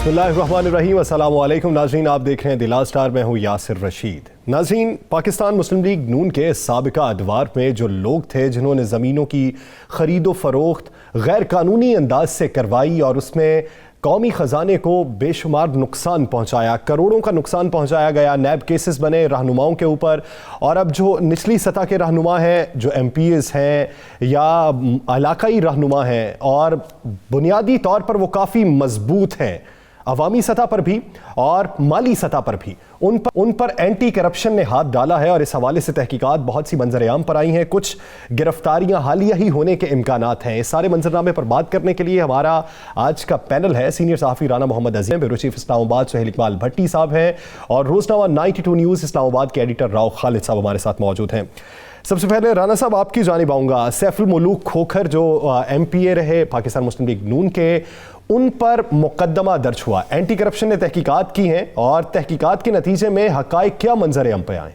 बिस्मिल्लाहिर्रहमानिर्रहीम, अस्सलाम वालेकुम नाज़रीन, आप देख रहे हैं दिला स्टार। मैं हूँ यासिर रशीद। नाज़रीन, पाकिस्तान मुस्लिम लीग नून के साबिका अदवार में जो लोग थे जिन्होंने ज़मीनों की खरीदो फरोख्त गैर कानूनी अंदाज से करवाई और उसमें कौमी ख़जाने को बेशुमार नुकसान पहुँचाया, करोड़ों का नुकसान पहुँचाया गया, नैब केसेस बने रहनुमाओं के ऊपर। और अब जो निचली सतह के रहनुमा हैं, जो MPs हैं या इलाकाई रहनुमा हैं, और बुनियादी तौर पर वो काफ़ी मजबूत हैं अवामी सतह पर भी और माली सतह पर भी, उन पर एंटी करप्शन ने हाथ डाला है। और इस हवाले से तहकीकात बहुत सी मंजर-ए-आम पर आई हैं, कुछ गिरफ्तारियां हालिया ही होने के इम्कानात हैं। इस सारे मंजरनामे पर बात करने के लिए हमारा आज का पैनल है। सीनियर सहाफ़ी राना मोहम्मद अज़ीम, ब्यूरो चीफ इस्लामाबाद सुहेल इकबाल भट्टी साहब हैं, और रोज़नामा 92 न्यूज़ इस्लामाबाद के एडिटर राव खालिद साहब हमारे साथ मौजूद हैं। सबसे पहले राना साहब, आपकी जानिब आऊँगा। सैफुल मुलूक खोखर जो MPA रहे पाकिस्तान मुस्लिम लीग नून के, उन पर मुकदमा दर्ज हुआ, एंटी करप्शन ने तहकीकात की हैं, और तहकीकात के नतीजे में हक़ाइक़ क्या मंजर-ए-आम पे आए?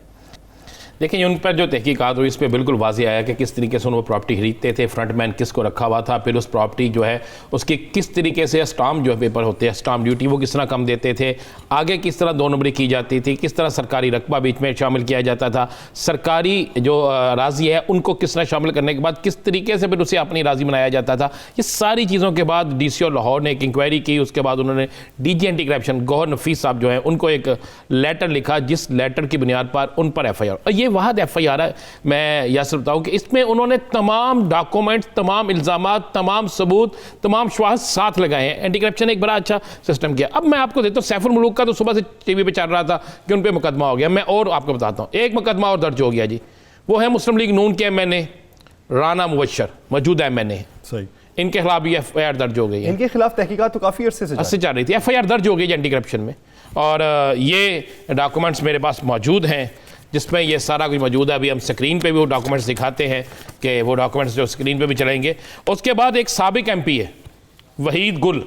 देखिए, उन पर जो तहकीकात हुई, इस पर बिल्कुल वाज़ेह आया कि किस तरीके से वो प्रॉपर्टी खरीदते थे, फ्रंट मैन किसको रखा हुआ था, फिर उस प्रॉपर्टी जो है उसकी किस तरीके से स्टाम्प जो है पेपर होते हैं, स्टाम्प ड्यूटी वो किस तरह कम देते थे, आगे किस तरह 2 नंबरी की जाती थी, किस तरह सरकारी रकबा बीच में शामिल किया जाता था, सरकारी जो राज़ी है उनको किस तरह शामिल करने के बाद किस तरीके से फिर उसे अपनी राज़ी बनाया जाता था। ये सारी चीज़ों के बाद DCO लाहौर ने एक इंक्वायरी की। उसके बाद उन्होंने DG एंटी करप्शन गौहर नफीस साहब जो है उनको एक लेटर लिखा, जिस लेटर की बुनियाद पर उन पर FIR, और ये वाहद FIR है। मैं यासिर बताऊँ कि इसमें उन्होंने तमाम डॉक्यूमेंट्स, तमाम इल्ज़ामात, तमाम सबूत, तमाम शवाहद साथ लगाए हैं। एंटी करप्शन ने एक बड़ा अच्छा सिस्टम किया। अब मैं आपको देता हूँ सैफुल मुलूक का, तो सुबह से TV पे चल रहा था कि उन पर मुकदमा हो गया। मैं और आपको बताता हूँ, एक मुकदमा और दर्ज हो गया जी, वो है मुस्लिम लीग नून के MNA राना मुबशर, मौजूदा MNA, सही, इनके खिलाफ भी FIR दर्ज हो गई है। इनके खिलाफ तहकीकात तो काफ़ी अरसे से चल रही थी। FIR दर्ज हो गई है एंटी करप्शन में, और ये डॉक्यूमेंट्स मेरे पास मौजूद हैं जिसमें ये सारा कुछ मौजूद है। अभी हम स्क्रीन पे भी वो डॉक्यूमेंट्स दिखाते हैं कि वो डॉक्यूमेंट्स जो स्क्रीन पे भी चलेंगे। उसके बाद एक साबिक MP है वहीद गुल,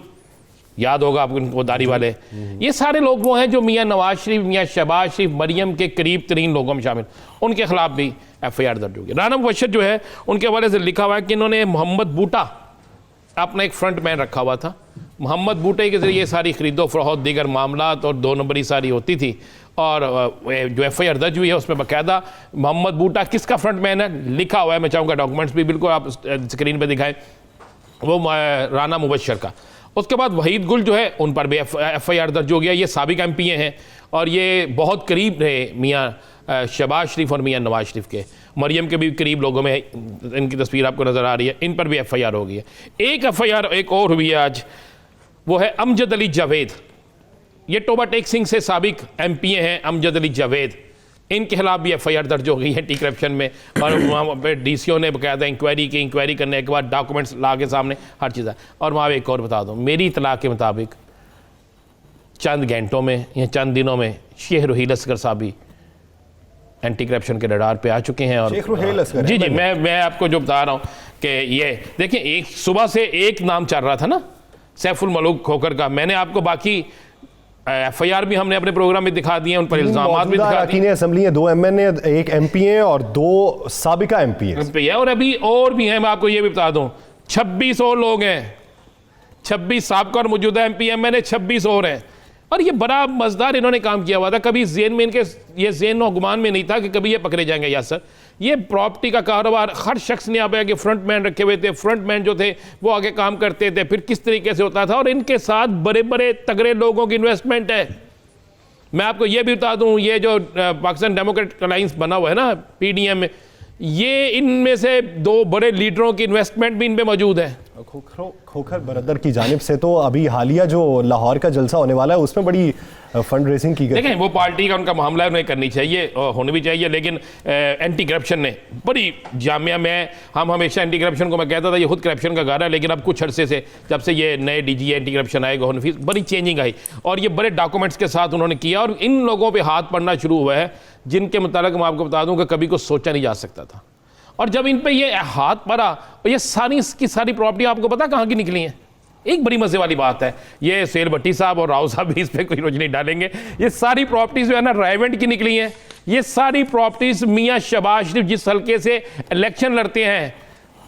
याद होगा आपको, वो दाढ़ी वाले। ये सारे लोग वो हैं जो मियाँ नवाज शरीफ, मियाँ शहबाज शरीफ, मरियम के करीब तरीन लोगों में शामिल, उनके खिलाफ भी FIR दर्ज होगी। राना मुबशर जो है उनके हवाले से लिखा हुआ है कि इन्होंने मोहम्मद बूटा अपना एक फ्रंट मैन रखा हुआ था। मोहम्मद बूटे के ज़रिए सारी खरीदो फरोख्त, दीगर मामलात और 2 नंबरी सारी होती थी। और जो FIR दर्ज हुई है उसमें बाकायदा मोहम्मद बूटा किसका फ्रंट मैन है लिखा हुआ है। मैं चाहूँगा डॉक्यूमेंट्स भी बिल्कुल आप स्क्रीन पे दिखाएं, वो राना मुबशर का। उसके बाद वहीद गुल जो है उन पर भी FIR दर्ज हो गया। ये साबिक MPA हैं और ये बहुत करीब रहे मियाँ शहबाज शरीफ और मियाँ नवाज शरीफ के, मरियम के भी करीब लोगों में इनकी तस्वीर आपको नज़र आ रही है। इन पर भी FIR हो गई है। एक FIR एक और हुई है आज, वो है अमजद अली जावेद। ये टोबा टेक सिंह से साबिक MPA हैं अमजद अली जावेद, इनके खिलाफ भी FIR दर्ज हो गई है एंटी करप्शन में। और वहाँ पर DCO ने बाकायदा इंक्वायरी की, इंक्वायरी करने के बाद डॉक्यूमेंट्स ला के सामने हर चीज़ है। और वहाँ एक और बता दूँ, मेरी इतला के मुताबिक चंद घंटों में या चंद दिनों में शेख रुहील असगर साहब भी एंटी करप्शन के रडार पे आ चुके हैं। और जी जी, मैं आपको जो बता रहा हूँ कि ये देखिए, एक सुबह से एक नाम चल रहा था ना, सैफुल मुलूक खोखर का। मैंने आपको बाकी FIR भी हमने अपने प्रोग्राम में दिखा दिए, उन पर इल्जामात भी दिखा दिए। असेंबली है 2 MNA, एक MPA और 2 साबिका MPA, और अभी और भी हैं। मैं आपको ये भी बता दूं, 26 और लोग हैं, 26 साबिका और मौजूदा MP MNA 26 और हैं। और ये बड़ा मज़ेदार इन्होंने काम किया हुआ था। कभी ज़हन में इनके ये ज़हन और गुमान में नहीं था कि कभी ये पकड़े जाएंगे। या सर, ये प्रॉपर्टी का कारोबार हर शख्स ने आप कि फ्रंट मैन रखे हुए थे, फ्रंट मैन जो थे वो आगे काम करते थे, फिर किस तरीके से होता था। और इनके साथ बड़े बड़े तगड़े लोगों की इन्वेस्टमेंट है। मैं आपको ये भी बता दूं, ये जो पाकिस्तान डेमोक्रेटिक अलायंस बना हुआ है ना PDM में, ये इनमें से 2 बड़े लीडरों की इन्वेस्टमेंट भी इन पे मौजूद है। खोखर बरदर की जानिब से तो अभी हालिया जो लाहौर का जलसा होने वाला है उसमें बड़ी फंड रेजिंग की गई। देखें, वो पार्टी का उनका मामला उन्हें करनी चाहिए और होनी भी चाहिए, लेकिन एंटी करप्शन ने बड़ी जामिया में, हम हमेशा एंटी करप्शन को मैं कहता था ये खुद करप्शन का घर है, लेकिन अब कुछ अरसे से जब से ये नए DG एंटी करप्शन आए गौहर नफीस, बड़ी चेंजिंग आई और ये बड़े डॉक्यूमेंट्स के साथ उन्होंने किया। और इन लोगों पर हाथ पड़ना शुरू हुआ है जिनके मुताबिक मैं आपको बता दूं कि कभी कुछ सोचा नहीं जा सकता था। और जब इन पे ये हाथ पड़ा, और ये सारी की सारी प्रॉपर्टी आपको पता कहाँ की निकली हैं। एक बड़ी मजे वाली बात है, ये सेल भट्टी साहब और राव साहब भी इस पर कोई रोशनी डालेंगे। ये सारी प्रॉपर्टीज जो है ना रायवेंट की निकली हैं। ये सारी प्रॉपर्टीज मियाँ शहबाज शरीफ जिस हल्के से इलेक्शन लड़ते हैं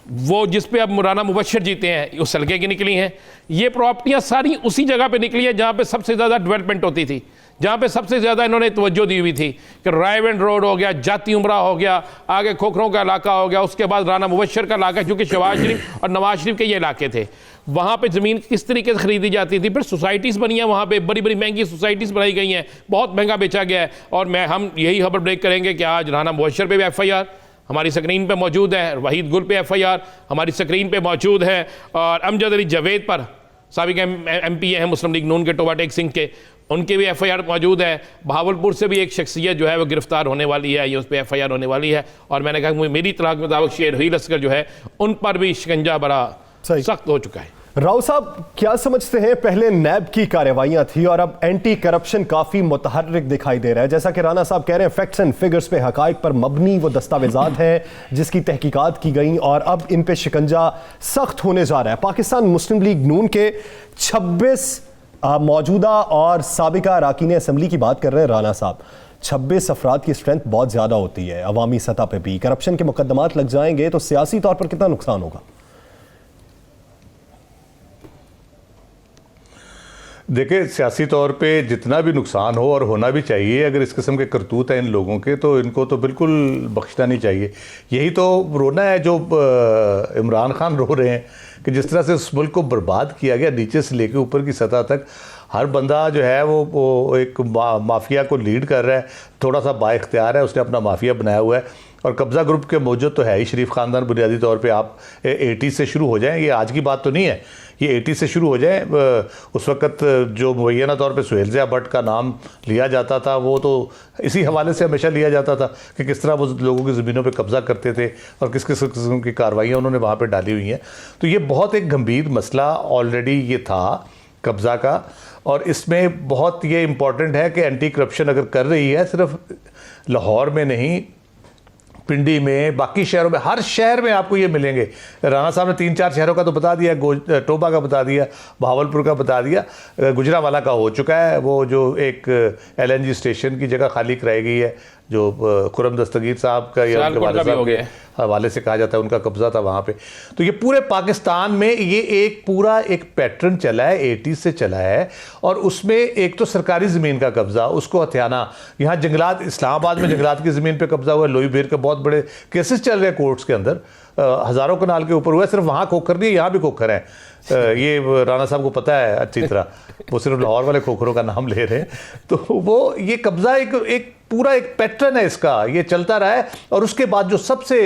वो जिस पे अब राना मुबशर जीते हैं उस हल्के की निकली हैं। ये प्रॉपर्टियां सारी उसी जगह पे निकली हैं जहाँ पे सबसे ज़्यादा डेवलपमेंट होती थी, जहाँ पे सबसे ज़्यादा इन्होंने तवज्जो दी हुई थी कि रायवेंड रोड हो गया, जाती उमरा हो गया, आगे खोखरों का इलाका हो गया, उसके बाद राना मुबशर का इलाका, क्योंकि शहबाज शरीफ और नवाज शरीफ के ये इलाके थे। वहाँ पे ज़मीन किस तरीके से खरीदी जाती थी, फिर सोसाइटीज़ बनी हैं, वहाँ पे बड़ी बड़ी महंगी सोसाइटीज़ बनाई गई हैं, बहुत महंगा बेचा गया है। और हम यही खबर ब्रेक करेंगे कि आज राना मुबशर पे भी FIR हमारी स्क्रीन पे मौजूद है, वहीद गुल पे FIR हमारी स्क्रीन पे मौजूद है, और अमजद अली जावेद पर साबिक MP हैं मुस्लिम लीग नून के टोबा टेक सिंह के, उनके भी FIR मौजूद है। भावलपुर से भी एक शख्सियत जो है वो गिरफ्तार होने वाली है, ये उस पर FIR होने वाली है। और मैंने कहा मेरी इत्तला के मुताबिक शेर हुई लश्कर जो है उन पर भी शिकंजा बड़ा सख्त हो चुका है। राव साहब क्या समझते हैं, पहले नैब की कार्रवाइयां थी और अब एंटी करप्शन काफी मुतहर्रिक दिखाई दे रहा है। जैसा कि राना साहब कह रहे हैं, फैक्ट्स एंड फिगर्स पे, हकाइक पर मबनी वो दस्तावेजात हैं जिसकी तहकीकात की गई और अब इन पे शिकंजा सख्त होने जा रहा है। पाकिस्तान मुस्लिम लीग नून के 26 मौजूदा और साबिका अरकान असम्बली की बात कर रहे हैं राना साहब। 26 अफराद की स्ट्रेंथ बहुत ज़्यादा होती है अवामी सतह पर भी। करप्शन के मुकदमात लग जाएंगे तो सियासी तौर पर कितना नुकसान होगा? देखिए, सियासी तौर पे जितना भी नुकसान हो और होना भी चाहिए, अगर इस किस्म के करतूत हैं इन लोगों के तो इनको तो बिल्कुल बख्शना नहीं चाहिए। यही तो रोना है जो इमरान खान रो रहे हैं कि जिस तरह से उस मुल्क को बर्बाद किया गया, नीचे से लेकर ऊपर की सतह तक हर बंदा जो है वो एक माफिया को लीड कर रहा है, थोड़ा सा बाइख्तियार है, उसने अपना माफिया बनाया हुआ है। और कब्ज़ा ग्रुप के मौजूद तो है ही शरीफ ख़ानदान। बुनियादी तौर पे आप 80 से शुरू हो जाएं, ये आज की बात तो नहीं है, ये 80 से शुरू हो जाए। उस वक़्त जो मुबैना तौर पे सुहेल ज़िया भट्ट का नाम लिया जाता था, वो तो इसी हवाले से हमेशा लिया जाता था कि किस तरह वो लोगों की ज़मीनों पे कब्ज़ा करते थे और किस किस किस्म की कार्रवाइयाँ उन्होंने वहाँ पे डाली हुई हैं। तो ये बहुत एक गंभीर मसला ऑलरेडी ये था कब्ज़ा का, और इसमें बहुत ये इम्पॉर्टेंट है कि एंटी करप्शन अगर कर रही है, सिर्फ लाहौर में नहीं, पिंडी में, बाकी शहरों में, हर शहर में आपको ये मिलेंगे। राना साहब ने 3-4 शहरों का तो बता दिया, टोबा का बता दिया, भावलपुर का बता दिया, गुजरावाला का हो चुका है। वो जो एक LNG स्टेशन की जगह खाली कराई गई है, जो खुरम दस्तगीर साहब का या उनके वाले साहब के हवाले से कहा जाता है उनका कब्जा था वहाँ पे। तो ये पूरे पाकिस्तान में ये एक पूरा एक पैटर्न चला है, 80s से चला है। और उसमें एक तो सरकारी ज़मीन का कब्जा, उसको हथियाना, यहाँ जंगलात, इस्लामाबाद में जंगलात की ज़मीन पे कब्जा हुआ है, लोई बेर के बहुत बड़े केसेस चल रहे हैं कोर्ट्स के अंदर, हज़ारों कनाल के ऊपर हुआ है। सिर्फ वहाँ खोखर नहीं है, यहाँ भी खोखर है। ये राना साहब को पता है अच्छी तरह, वो सिर्फ लाहौर वाले खोखरों का नाम ले रहे हैं। तो वो ये कब्जा एक पूरा एक पैटर्न है इसका, ये चलता रहा है। और उसके बाद जो सबसे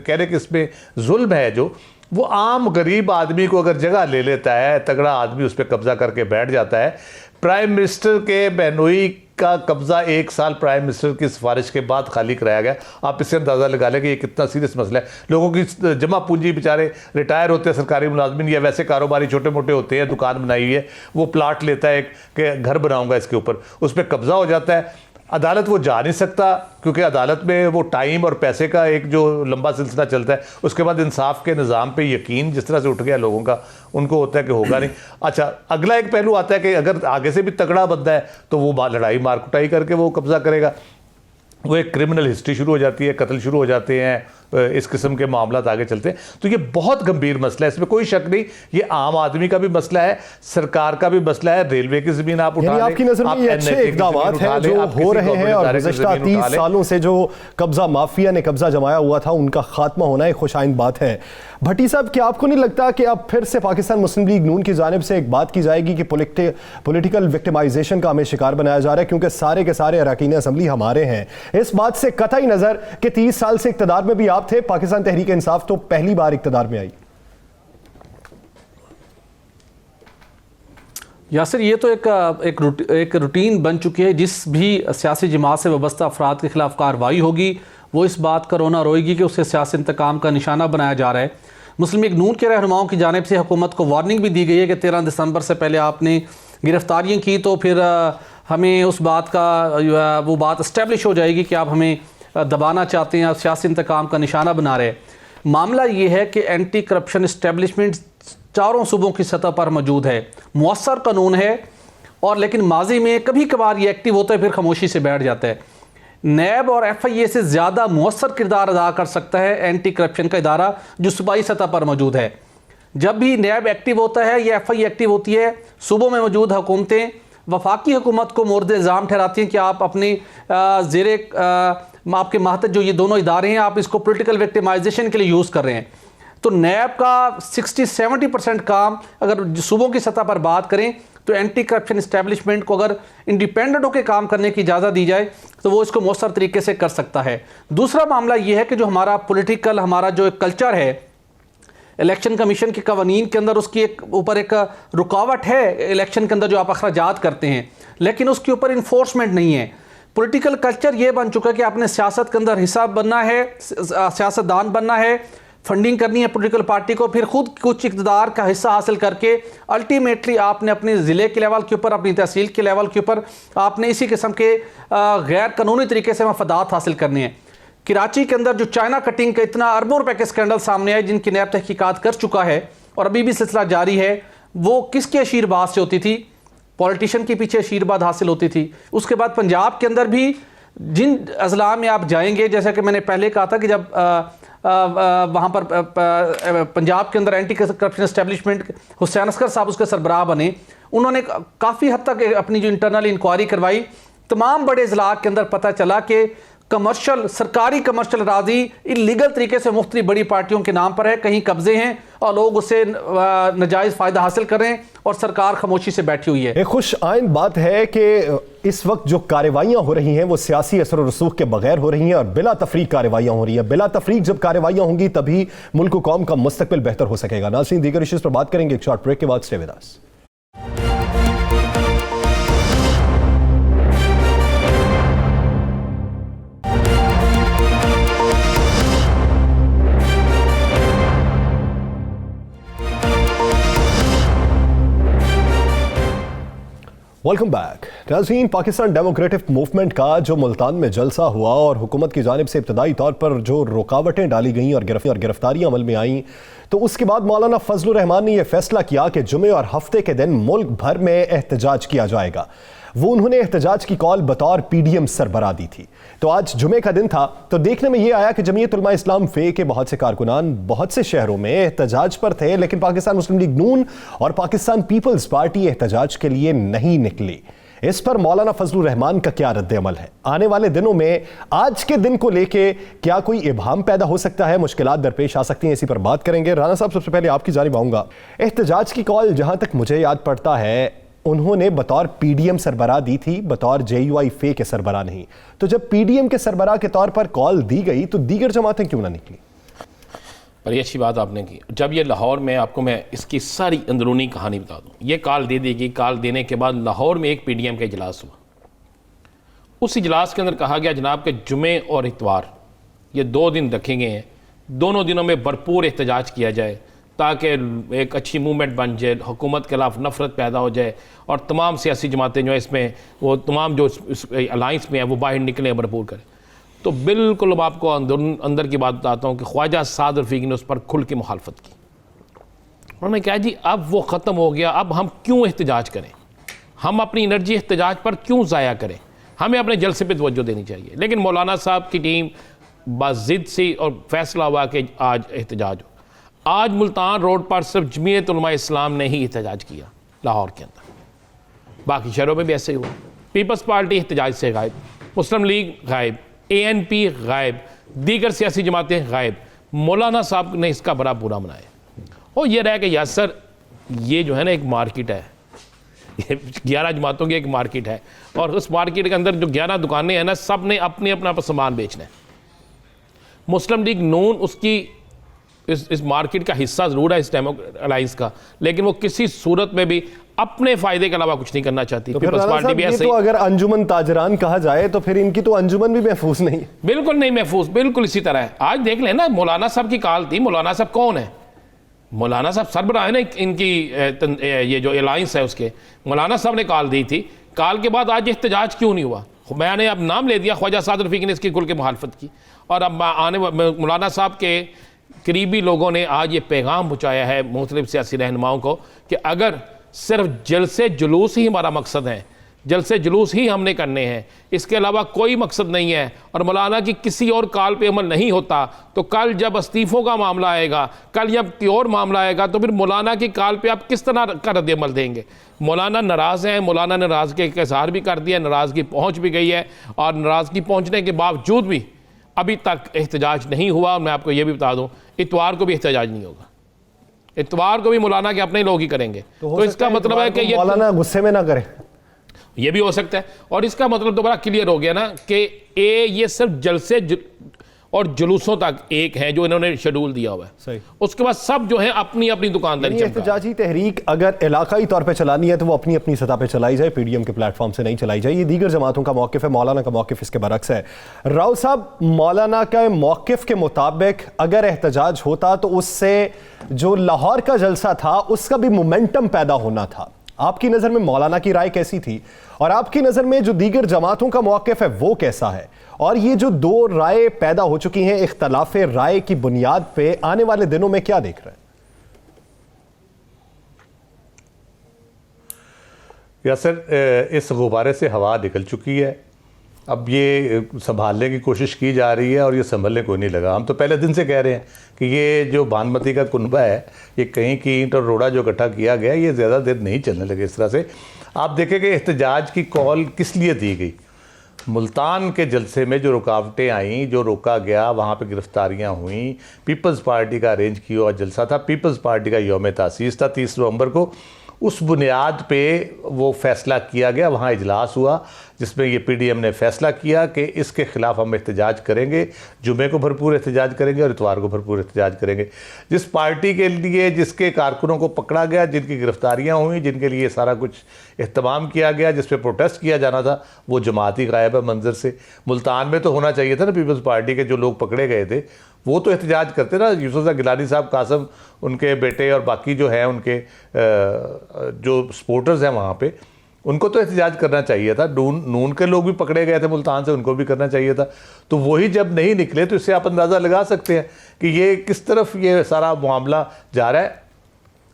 कह रहे कि इसमें जुल्म है, जो वो आम गरीब आदमी को अगर जगह ले लेता है, तगड़ा आदमी उस पर कब्जा करके बैठ जाता है। प्राइम मिनिस्टर के बहनोई का कब्जा 1 साल प्राइम मिनिस्टर की सिफारिश के बाद खाली कराया गया। आप इससे अंदाज़ा लगा लें कि ये कितना सीरियस मसला है। लोगों की जमा पूंजी, बेचारे रिटायर होते हैं सरकारी मुलाजमिन या वैसे कारोबारी छोटे मोटे होते हैं, दुकान बनाई हुई है, वो प्लाट लेता है कि घर बनाऊंगा इसके ऊपर, उस पर कब्जा हो जाता है। अदालत वो जा नहीं सकता क्योंकि अदालत में वो टाइम और पैसे का एक जो लंबा सिलसिला चलता है। उसके बाद इंसाफ के निज़ाम पे यकीन जिस तरह से उठ गया लोगों का, उनको होता है कि होगा नहीं। अच्छा, अगला एक पहलू आता है कि अगर आगे से भी तगड़ा बंदा है तो वो लड़ाई मार कुटाई करके वो कब्जा करेगा। वो एक क्रिमिनल हिस्ट्री शुरू हो जाती है, कत्ल शुरू हो जाते हैं, इस किस्म के मामला आगे चलते हैं। तो ये बहुत गंभीर मसला है, इसमें कोई शक नहीं। ये आम आदमी का भी मसला है, सरकार का भी मसला है। रेलवे की जमीन आप उठा लें, आपकी नजर में ये अच्छे इकदाम हैं जो हो रहे हैं और गुज़श्ता 30 सालों से जो कब्जा माफिया ने कब्जा जमाया हुआ था उनका खात्मा होना एक खुशाइंद बात है। भट्टी साहब, क्या आपको नहीं लगता कि अब फिर से पाकिस्तान मुस्लिम लीग नून की जानिब से एक बात की जाएगी कि पॉलिटिकल विक्टिमाइजेशन का हमें शिकार बनाया जा रहा है, क्योंकि सारे के सारे अरकान असम्बली हमारे हैं? इस बात से कतई नजर कि 30 साल से इक़्तिदार में भी आप थे, पाकिस्तान तहरीक इंसाफ तो पहली बार इक़्तिदार में आई। यासिर, ये तो एक रूटीन बन चुकी है। जिस भी सियासी जमात से वाबस्ता अफराद के खिलाफ कार्रवाई होगी, वो इस बात का रोना रोएगी कि उसे सियासी इंतकाम का निशाना बनाया जा रहा है। मुस्लिम लीग नून के रहनुमाओं की जानिब से हुकूमत को वार्निंग भी दी गई है कि 13 दिसंबर से पहले आपने गिरफ्तारियाँ की तो फिर हमें उस बात का वो बात इस्टेब्लिश हो जाएगी कि आप हमें दबाना चाहते हैं, सियासी इंतकाम का निशाना बना रहे हैं। मामला ये है कि एंटी करप्शन इस्टेब्लिशमेंट चारों सूबों की सतह पर मौजूद है, मुअस्सर कानून है, और लेकिन माजी में कभी कभार ये एक्टिव होता है, फिर खामोशी से बैठ जाता है। नैब और FIA से ज़्यादा मौसर किरदार अदा कर सकता है एंटी करप्शन का इदारा जो सूबाई सतह पर मौजूद है। जब भी नैब एक्टिव होता है या FIA एक्टिव होती है, सूबों में मौजूद हुकूमतें वफाकी हुकूमत को मोर्द इल्ज़ाम ठहराती हैं कि आप अपनी आपके मातहत जो ये दोनों इदारे हैं, आप इसको पोलिटिकल विक्टिमाइजेशन के लिए यूज़ कर रहे हैं। तो नैब का 60-70% काम अगर सूबों की सतह पर बात करें तो एंटी करप्शन इस्टेब्लिशमेंट को अगर इंडिपेंडेंट होकर काम करने की इजाज़त दी जाए तो वो इसको मौसर तरीके से कर सकता है। दूसरा मामला ये है कि जो हमारा पॉलिटिकल हमारा जो एक कल्चर है, इलेक्शन कमीशन के कवानीन के अंदर उसकी ऊपर एक रुकावट है इलेक्शन के अंदर जो आप अखराजात करते हैं, लेकिन उसके ऊपर इन्फोर्समेंट नहीं है। पॉलिटिकल कल्चर ये बन चुका है कि आपने सियासत के अंदर हिस्सा बनना है, सियासतदान बनना है, फंडिंग करनी है पॉलिटिकल पार्टी को, फिर खुद कुछ इक़्तिदार का हिस्सा हासिल करके अल्टीमेटली आपने अपने ज़िले के लेवल के ऊपर, अपनी तहसील के लेवल के ऊपर आपने इसी किस्म के गैर कानूनी तरीके से मफादात हासिल करने हैं। कराची के अंदर जो चाइना कटिंग का इतना अरबों रुपए के स्कैंडल सामने आए जिनकी नैब तहकीकात कर चुका है और अभी भी सिलसिला जारी है, वो किसके आशीर्वाद से होती थी? पॉलिटिशियन के पीछे आशीर्वाद हासिल होती थी। उसके बाद पंजाब के अंदर भी जिन अजला में आप जाएंगे, जैसा कि मैंने पहले कहा था कि जब वहाँ पर पंजाब के अंदर anti corruption establishment Hussain Asghar साहब उसके सरबराह बने, उन्होंने काफ़ी हद तक अपनी जो इंटरनल इंक्वायरी करवाई। तमाम बड़े अजला के अंदर पता चला कि कमर्शियल सरकारी कमर्शियल राजी इलीगल तरीके से मुख्तलिफ बड़ी पार्टियों के नाम पर है, कहीं कब्जे हैं और लोग उससे नजायज़ फ़ायदा हासिल कर रहे हैं और सरकार खामोशी से बैठी हुई है। एक खुश आइन बात है कि इस वक्त जो कार्रवाइयां हो रही हैं वो सियासी असर और रसूख के बगैर हो रही हैं और बिला तफरीक कार्रवाइयां हो रही हैं। बिला तफरीक जब कार्रवाइयां होंगी तभी मुल्क कौम का मुस्तकबिल बेहतर हो सकेगा। नाज़रीन, दीगर इश्यूज़ पर बात करेंगे एक शॉर्ट ब्रेक के बाद। Stay with us. Welcome back. नाज़रीन, पाकिस्तान डेमोक्रेटिक मूवमेंट का जो मुल्तान में जलसा हुआ और हुकूमत की जानिब से इब्तदाई तौर पर जो रुकावटें डाली गईं और गिरफ्तारियां अमल में आईं, तो उसके बाद मौलाना फजलुर रहमान ने यह फैसला किया कि जुमे और हफ्ते के दिन मुल्क भर में एहतजाज किया जाएगा। वो उन्होंने एहतजाज की कॉल बतौर PDM सरबराह दी थी। तो आज जुमे का दिन था, तो देखने में यह आया कि जमीयत उलमा इस्लाम फे के बहुत से कारकुनान बहुत से शहरों में एहतजाज पर थे, लेकिन पाकिस्तान मुस्लिम लीग नून और पाकिस्तान पीपल्स पार्टी एहतजाज के लिए नहीं निकली। इस पर मौलाना फजलुर रहमान का क्या रद्द अमल है? आने वाले दिनों में आज के दिन को लेके क्या कोई इबहम पैदा हो सकता है, मुश्किलात दरपेश आ सकती हैं? इसी पर बात करेंगे। राना साहब, सबसे पहले आपकी जानिब आऊंगा। एहतजाज की कॉल जहां तक मुझे याद पड़ता है उन्होंने बतौर PDM सरबराह दी थी, बतौर JUI फे के सरबराह नहीं। तो जब PDM के सरबराह के तौर पर कॉल दी गई तो दीगर जमातें क्यों ना निकली? बड़ी अच्छी बात आपने की। जब ये लाहौर में, आपको मैं इसकी सारी अंदरूनी कहानी बता दूं, ये कॉल दे देगी। कॉल देने के बाद लाहौर में एक PDM का इजलास हुआ। उस इजलास के अंदर कहा गया जनाब के जुमे और इतवार ये 2 दिन रखे गए हैं, दोनों दिनों में भरपूर एहतजाज किया जाए ताकि एक अच्छी मूवमेंट बन जाए, हुकूमत के खिलाफ नफरत पैदा हो जाए और तमाम सियासी जमातें जो है इसमें, वो तमाम जो अलाइंस में है वो बाहर निकलें, भरपूर करें। तो बिल्कुल अब आपको अंदर की बात बताता हूँ कि ख्वाजा साद रफ़ीक ने उस पर खुल के मुखालफत की। उन्होंने कहा जी अब वो ख़त्म हो गया, अब हम क्यों एहतजाज करें, हम अपनी एनर्जी एहतजाज पर क्यों ज़ाया करें, हमें अपने जलसे पर तवज्जो देनी चाहिए। लेकिन मौलाना साहब की टीम बज़िद से और फैसला हुआ कि आज एहतजाज हो। आज मुल्तान रोड पर सिर्फ जमीयत उलमा इस्लाम ने ही एहतजाज किया लाहौर के अंदर, बाकी शहरों में भी ऐसे ही हुआ। पीपल्स पार्टी एहतजाज से गायब, मुस्लिम लीग गायब, ANP गायब, दीगर सियासी जमातें गायब। मौलाना साहब ने इसका बड़ा बुरा मनाया और ये रहा कि यासर ये जो है ना एक मार्केट है, 11 जमातों की एक मार्केट है और उस मार्केट के अंदर जो 11 दुकानें हैं ना, सब ने अपने अपना सामान बेचना है। मुस्लिम लीग नून उसकी इस मार्केट का हिस्सा ज़रूर है, इस अलायंस का, लेकिन वो किसी सूरत में भी अपने फायदे के अलावा कुछ नहीं करना चाहती। तो पीपल्स पार्टी भी ऐसे ही। तो अगर अंजुमन ताजरान कहा जाए तो फिर इनकी तो अंजुमन भी महफूज नहीं। बिल्कुल नहीं महफूज, बिल्कुल इसी तरह है। आज देख लें ना, मौलाना साहब की कॉल थी। मौलाना साहब कौन है? मौलाना साहब सरबराह है ना इनकी ये जो अलायंस है उसके। मौलाना साहब ने कॉल दी थी, कॉल के बाद आज एहतजाज क्यों नहीं हुआ? मैंने अब नाम ले दिया, ख्वाजा साद रफ़ीक ने इसकी खुल के मुखालफत की और अब आने मौलाना साहब के करीबी लोगों ने आज ये पैगाम पहुँचाया है मुख्तलिफ सियासी रहनुमाओं को कि अगर सिर्फ जलसे जुलूस ही हमारा मकसद है, जलसे जुलूस ही हमने करने हैं, इसके अलावा कोई मकसद नहीं है। और मौलाना की किसी और काल पे अमल नहीं होता तो कल जब इस्तीफ़ों का मामला आएगा, कल जब कोई और मामला आएगा, तो फिर मौलाना की काल पे आप किस तरह का रद्द अमल देंगे? मौलाना नाराज़ हैं, मौलाना ने नाराज़गी का इज़हार भी कर दिया, नाराज़गी पहुँच भी गई है, और नाराज़गी पहुँचने के बावजूद भी अभी तक एहतजाज नहीं हुआ। और मैं आपको ये भी बता दूँ, इतवार को भी एहतजाज नहीं होगा, इतवार को भी मौलाना के अपने लोग ही करेंगे। तो इसका मतलब है कि ये मौलाना गुस्से में ना करे, ये भी हो सकता है। और इसका मतलब दोबारा क्लियर हो गया ना कि ये सिर्फ जलसे और जुलूसों तक एक है जो इन्होंने शेड्यूल दिया हुआ है, सही। उसके बाद सब जो है अपनी अपनी दुकानदारी चमका। एहतजाजी तहरीक अगर इलाकाई तौर पे चलानी है तो वो अपनी अपनी सतह पे चलाई जाए, पीडीएम के प्लेटफॉर्म से नहीं चलाई जाए। ये दीगर जमातों का मौकिफ है, मौलाना का मौकिफ इसके बरक्स है। राव साहब, मौलाना के मौकिफ के मुताबिक अगर एहतजाज होता तो उससे जो लाहौर का जलसा था उसका भी मोमेंटम पैदा होना था। आपकी नज़र में मौलाना की राय कैसी थी, और आपकी नज़र में जो दीगर जमातों का मौकिफ है वो कैसा है? और ये जो दो राय पैदा हो चुकी हैं इख्तलाफ राय की बुनियाद पे, आने वाले दिनों में क्या देख रहे हैं? यासर, इस गुब्बारे से हवा निकल चुकी है, अब ये संभालने की कोशिश की जा रही है और ये संभलने को नहीं लगा। हम तो पहले दिन से कह रहे हैं कि ये जो बानमती का कुनबा है, ये कहीं की ईंट और रोड़ा जो इकट्ठा किया गया, ये ज़्यादा देर नहीं चलने लगे इस तरह से। आप देखें कि एहतजाज की कॉल किस लिए दी गई। मुल्तान के जलसे में जो रुकावटें आईं, जो रोका गया, वहाँ पे गिरफ्तारियाँ हुई, पीपल्स पार्टी का अरेंज किया हुआ जलसा था, पीपल्स पार्टी का यौम तासीस था 30 नवंबर को, उस बुनियाद पे वो फ़ैसला किया गया, वहाँ इजलास हुआ जिसमें ये पीडीएम ने फ़ैसला किया कि इसके ख़िलाफ़ हम एहतजाज करेंगे, जुमे को भरपूर एहतजाज करेंगे और इतवार को भरपूर एहतजाज करेंगे। जिस पार्टी के लिए, जिसके कारकुनों को पकड़ा गया, जिनकी गिरफ्तारियाँ हुई, जिनके लिए सारा कुछ एहतमाम किया गया, जिस पे प्रोटेस्ट किया जाना था, वो जमात ही गायब है मंजर से। मुल्तान में तो होना चाहिए था ना, पीपल्स पार्टी के जो लोग पकड़े गए थे वो तो एहतजाज करते ना, यूसुफ गिलानी साहब, कासम, उनके बेटे और बाकी जो हैं उनके जो सपोर्टर्स हैं वहाँ पे, उनको तो एहतजाज करना चाहिए था। नून के लोग भी पकड़े गए थे मुल्तान से, उनको भी करना चाहिए था। तो वही जब नहीं निकले तो इससे आप अंदाज़ा लगा सकते हैं कि ये किस तरफ ये सारा मामला जा रहा है।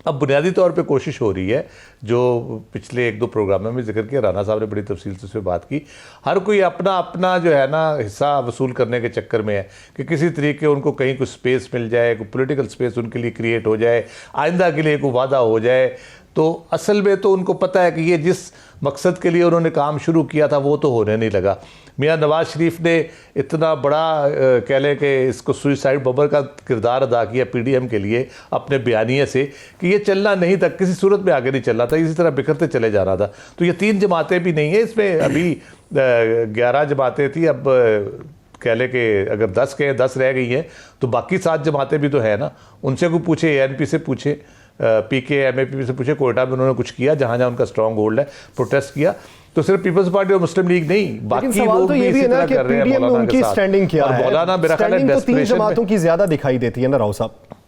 अब बुनियादी तौर पे कोशिश हो रही है, जो पिछले 1-2 प्रोग्रामों में जिक्र किया, राना साहब ने बड़ी तफसील से उस पर बात की, हर कोई अपना अपना जो है ना हिस्सा वसूल करने के चक्कर में है कि किसी तरीके उनको कहीं कुछ स्पेस मिल जाए, कोई पॉलिटिकल स्पेस उनके लिए क्रिएट हो जाए, आइंदा के लिए कोई वादा हो जाए। तो असल में तो उनको पता है कि ये जिस मकसद के लिए उन्होंने काम शुरू किया था वो तो होने नहीं लगा। मियाँ नवाज शरीफ ने इतना बड़ा कह लें कि इसको सुइसाइड बॉम्बर का किरदार अदा किया पीडीएम के लिए अपने बयानिए से कि ये चलना नहीं था, किसी सूरत में आगे नहीं चलना था, इसी तरह बिखरते चले जा रहा था। तो ये 3 जमातें भी नहीं है इसमें, अभी 11 जमातें थी, अब कह लें कि अगर 10 के 10 रह गई हैं तो बाकी 7 जमातें भी तो है ना। उनसे कोई पूछे, एएनपी से पूछे, पीके एमएपी से पूछे, कोयटा में उन्होंने कुछ किया, जहाँ जहाँ उनका स्ट्रॉन्ग होल्ड है, प्रोटेस्ट किया। तो सिर्फ पीपल्स पार्टी और मुस्लिम लीग नहीं, बाकी लोग तो भी इसी तरह कर रहे हैं मौलाना के साथ। स्टैंडिंग क्या है? मौलाना मेरा ख्याल है तो 3 जमातों की ज्यादा दिखाई देती है ना राव साहब।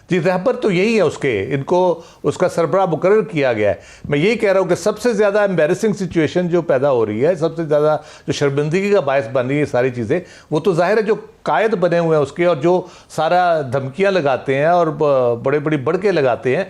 जी, रहबर तो यही है उसके, इनको उसका सरबराह मुकर्रर किया गया है। मैं यही कह रहा हूँ कि सबसे ज़्यादा एम्बेरसिंग सिचुएशन जो पैदा हो रही है, सबसे ज़्यादा जो शर्मिंदगी का बायस बन रही है सारी चीज़ें, वो तो जाहिर है जो कायद बने हुए हैं उसके, और जो सारा धमकियाँ लगाते हैं और बड़े बड़ी बढ़ के लगाते हैं,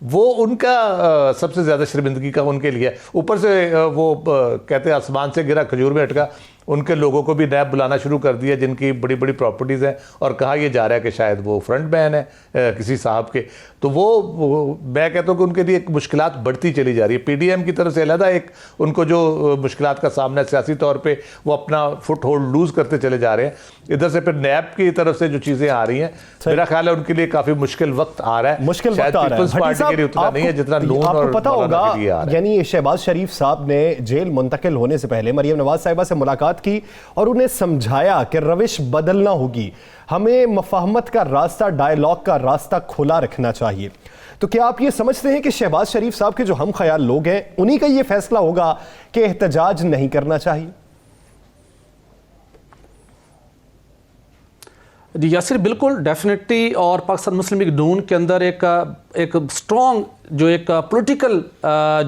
वो उनका सबसे ज़्यादा शर्मिंदगी का उनके लिए। ऊपर से वो कहते हैं आसमान से गिरा खजूर में अटका, उनके लोगों को भी नैब बुलाना शुरू कर दिया जिनकी बड़ी बड़ी प्रॉपर्टीज़ हैं, और कहा यह जा रहा है कि शायद वो फ्रंट मैन है किसी साहब के। तो वो मैं कहता हूँ कि उनके लिए एक मुश्किलात बढ़ती चली जा रही है। पीडीएम की तरफ से अलहदा एक उनको जो मुश्किलात का सामना है सियासी तौर पे, वो अपना फुट होल्ड लूज़ करते चले जा रहे हैं। इधर से फिर नैब की तरफ से जो चीज़ें आ रही हैं, मेरा ख्याल है उनके लिए काफ़ी मुश्किल वक्त आ रहा है। मुश्किल शायद पीपल्स पार्टी के लिए उतना नहीं है जितना नून और पता होगा। यानी शहबाज शरीफ साहब ने जेल मुंतकिल होने से पहले मरियम नवाज साहिबा से मुलाकात की और उन्हें समझाया कि रविश बदलना होगी, हमें मफाहमत का रास्ता, डायलॉग का रास्ता खुला रखना चाहिए। तो क्या आप ये समझते हैं कि शहबाज शरीफ साहब के जो हम ख्याल लोग हैं उन्हीं का ये फैसला होगा कि एहतजाज नहीं करना चाहिए? जी यासिर, बिल्कुल डेफिनेटली। और पाकिस्तान मुस्लिम लीग नून के अंदर एक स्ट्रॉन्ग जो एक पॉलिटिकल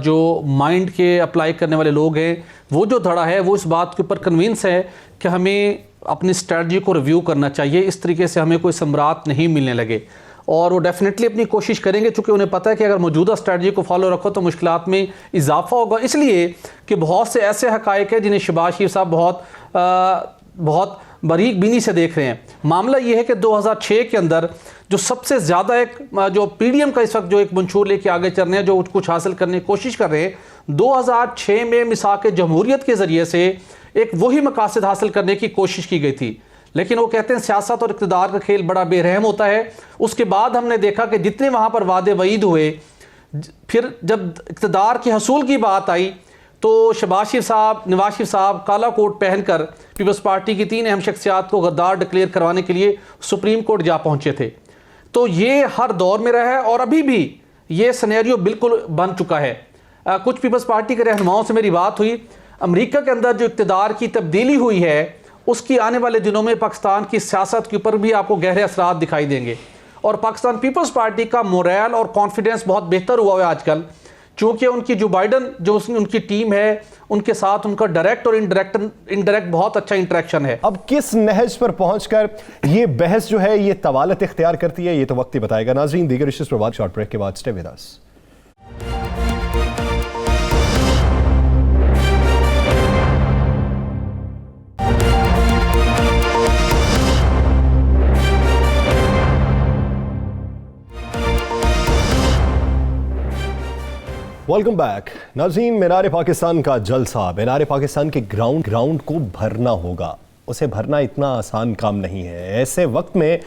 जो माइंड के अप्लाई करने वाले लोग हैं, वो जो धड़ा है वो इस बात के ऊपर कन्विंस है कि हमें अपनी स्ट्रेटजी को रिव्यू करना चाहिए, इस तरीके से हमें कोई सम्राट नहीं मिलने लगे। और वो डेफिनेटली अपनी कोशिश करेंगे, चूँकि उन्हें पता है कि अगर मौजूदा स्ट्रेटजी को फॉलो रखो तो मुश्किलात में इजाफा होगा, इसलिए कि बहुत से ऐसे हक़ाइक़ हैं जिन्हें शहबाज शरीफ साहब बहुत बारीक बीनी से देख रहे हैं। मामला ये है कि 2006 के अंदर जो सबसे ज़्यादा एक जो पीडीएम का इस वक्त जो एक मंशूर लेके आगे चल रहे हैं, जो कुछ हासिल करने की कोशिश कर रहे हैं, 2006 में मिसाक जमहूरियत के ज़रिए से एक वही मकासद हासिल करने की कोशिश की गई थी, लेकिन वो कहते हैं सियासत और इक़्तिदार का खेल बड़ा बेरहम होता है। उसके बाद हमने देखा कि जितने वहाँ पर वादे वईद हुए, फिर जब इक़्तिदार के हसूल की बात आई तो शहबाज शरीफ साहब, नवाज शरीफ साहब काला कोट पहनकर पीपल्स पार्टी की 3 अहम शख्सियात को गद्दार डिक्लेयर करवाने के लिए सुप्रीम कोर्ट जा पहुँचे थे। तो ये हर दौर में रहा है और अभी भी ये सिनेरियो बिल्कुल बन चुका है। कुछ पीपल्स पार्टी के रहनुमाओं से मेरी बात हुई, अमेरिका के अंदर जो इक़्तिदार की तब्दीली हुई है उसकी आने वाले दिनों में पाकिस्तान की सियासत के ऊपर भी आपको गहरे असरात दिखाई देंगे, और पाकिस्तान पीपल्स पार्टी का मोरल और कॉन्फिडेंस बहुत बेहतर हुआ है आजकल, क्योंकि उनकी जो बाइडन जो उनकी टीम है उनके साथ उनका डायरेक्ट और इनडायरेक्ट बहुत अच्छा इंटरेक्शन है। अब किस नहज पर पहुंचकर ये बहस जो है ये तवालत इख्तियार करती है, ये तो वक्त ही बताएगा। नाज़रीन, दीगर इश्यूज़ पर बात शॉर्ट ब्रेक के बाद, stay with us. Welcome back. नाज़रीन, मीनार पाकिस्तान का जलसा, मीनार पाकिस्तान के ग्राउंड को भरना होगा। उसे भरना इतना आसान काम नहीं है ऐसे वक्त में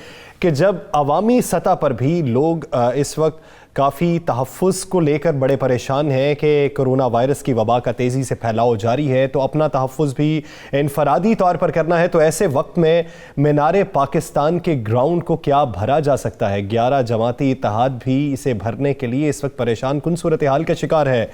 कि जब अवामी सतह पर भी लोग इस वक्त काफ़ी तहफ़्फ़ुज़ को लेकर बड़े परेशान हैं कि कोरोना वायरस की वबा का तेज़ी से फैलाव जारी है, तो अपना तहफ़्फ़ुज़ भी इनफरादी तौर पर करना है। तो ऐसे वक्त में मीनार पाकिस्तान के ग्राउंड को क्या भरा जा सकता है? 11 जमाती इत्तेहाद भी इसे भरने के लिए इस वक्त परेशान कुन सूरत हाल का शिकार है।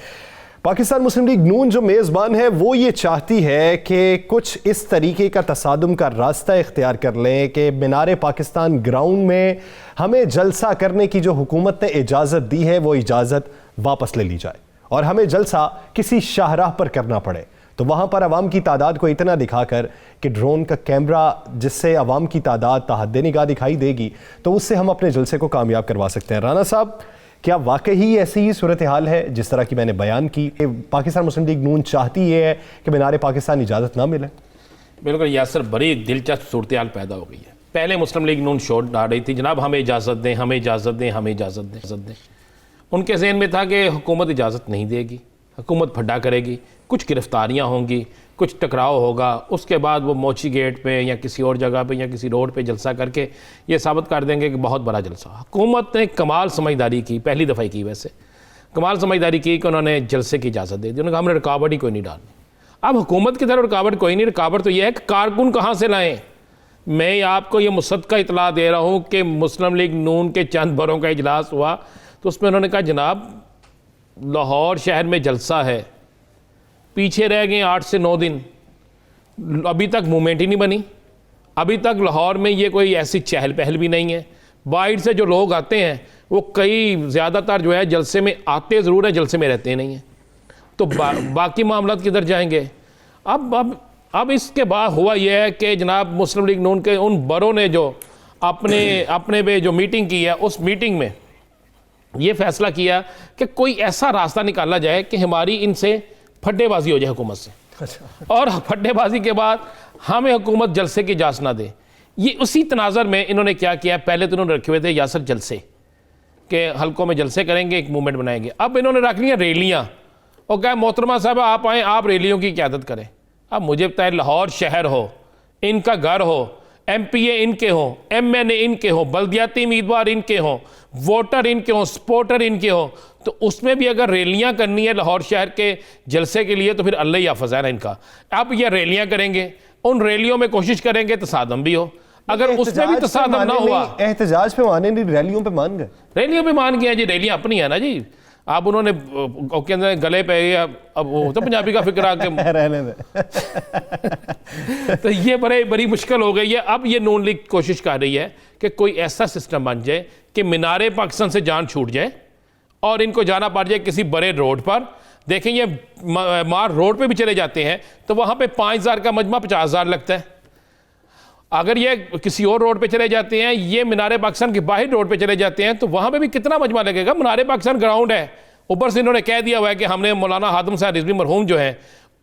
पाकिस्तान मुस्लिम लीग नून जो मेज़बान है वो ये चाहती है कि कुछ इस तरीके का तसादुम का रास्ता इख्तियार कर लें कि मीनार पाकिस्तान ग्राउंड में हमें जलसा करने की जो हुकूमत ने इजाज़त दी है वो इजाज़त वापस ले ली जाए और हमें जलसा किसी शाहराह पर करना पड़े। तो वहाँ पर आवाम की तादाद को इतना दिखाकर कि ड्रोन का कैमरा जिससे आवाम की तादाद तहद्दे निगाह दिखाई देगी, तो उससे हम अपने जलसे को कामयाब करवा सकते हैं। राना साहब, क्या वाकई ऐसी ही सूरत हाल है जिस तरह की मैंने बयान की? पाकिस्तान मुस्लिम लीग नून चाहती है कि मीनार पाकिस्तान इजाज़त ना मिले? बिल्कुल यासर, बड़ी दिलचस्प सूरत हाल पैदा हो गई है। पहले मुस्लिम लीग नून शोर डाल रही थी, जनाब हमें इजाज़त दें, हमें इजाज़त दें, हमें इजाज़त दें। उनके जहन में था कि हुकूमत इजाज़त नहीं देगी, हुकूमत फड्डा करेगी, कुछ गिरफ्तारियाँ होंगी, कुछ टकराव होगा, उसके बाद वो मोची गेट पे या किसी और जगह पे या किसी रोड पे जलसा करके ये साबित कर देंगे कि बहुत बड़ा जलसा। हुकूमत ने कमाल समझदारी की, पहली दफ़ा की, वैसे कमाल समझदारी की कि उन्होंने जलसे की इजाज़त दे दी। उन्होंने कहा हमने रुकावट ही कोई नहीं डालनी। अब हुकूमत की तरफ रुकावट कोई नहीं, रुकावट तो यह है कि कारकुन कहाँ से लाएँ। मैं आपको ये मुसद्दक़ा इतला दे रहा हूँ कि मुस्लिम लीग नून के चंद बरों का इजलास हुआ तो उसमें उन्होंने कहा जनाब लाहौर शहर में जलसा है, पीछे रह गए 8 से 9 दिन, अभी तक मूवमेंट ही नहीं बनी, अभी तक लाहौर में ये कोई ऐसी चहल पहल भी नहीं है। बाहर से जो लोग आते हैं वो कई ज़्यादातर जो है जलसे में आते ज़रूर है, जलसे में रहते नहीं हैं। तो बाकी मामला किधर जाएंगे? अब इसके बाद हुआ यह है कि जनाब मुस्लिम लीग नून के उन बरों ने जो अपने पे जो मीटिंग की है, उस मीटिंग में ये फैसला किया कि कोई ऐसा रास्ता निकाला जाए कि हमारी इनसे फड्डेबाजी हो जाए हुकूमत से, और फड्डेबाजी के बाद हमें हुकूमत जलसे की इजाज़त ना दे। ये उसी तनाज़र में इन्होंने क्या किया, पहले तो इन्होंने रखे हुए थे यासर जलसे के हल्कों में जलसे करेंगे, एक मूवमेंट बनाएंगे। अब इन्होंने रख लिया रैलियाँ और कहा मोहतरमा साहब आप आएँ, आप रैलियों की क़यादत करें। अब मुझे बताए लाहौर शहर हो, इनका घर हो, MPA इनके हों, MNA इनके हों, बल्दियाती उम्मीदवार इनके हों, वोटर इनके हों, सपोर्टर इनके हों, तो उसमें भी अगर रैलियां करनी है लाहौर शहर के जलसे के लिए तो फिर अल्लाह ही हाफ़िज़ है ना इनका। अब ये रैलियां करेंगे, उन रैलियों में कोशिश करेंगे तसादम भी हो, अगर उसमें भी तसादम ना हुआ, एहतजाज पे माने नहीं, रैलियों पे मान गए। रैलियों पे मान गया जी, रैलियां अपनी है ना जी। आप उन्होंने कहते गले पे, अब वो तो पंजाबी का फिक्र आके रहने दे। तो ये बड़ी मुश्किल हो गई है। अब ये नून लीग कोशिश कर रही है कि कोई ऐसा सिस्टम बन जाए कि मीनार पाकिस्तान से जान छूट जाए और इनको जाना पड़ जाए किसी बड़े रोड पर। देखें ये मार रोड पे भी चले जाते हैं तो वहाँ पे 5,000 का मजमा 50,000 लगता है। अगर ये किसी और रोड पे चले जाते हैं, ये मीनार पाकिस्तान के बाहर रोड पे चले जाते हैं, तो वहाँ पे भी कितना मजमा लगेगा। मीनार पाकिस्तान ग्राउंड है, ऊपर से इन्होंने कह दिया हुआ है कि हमने मौलाना हातिम साहब रिजवी मरहूम जो हैं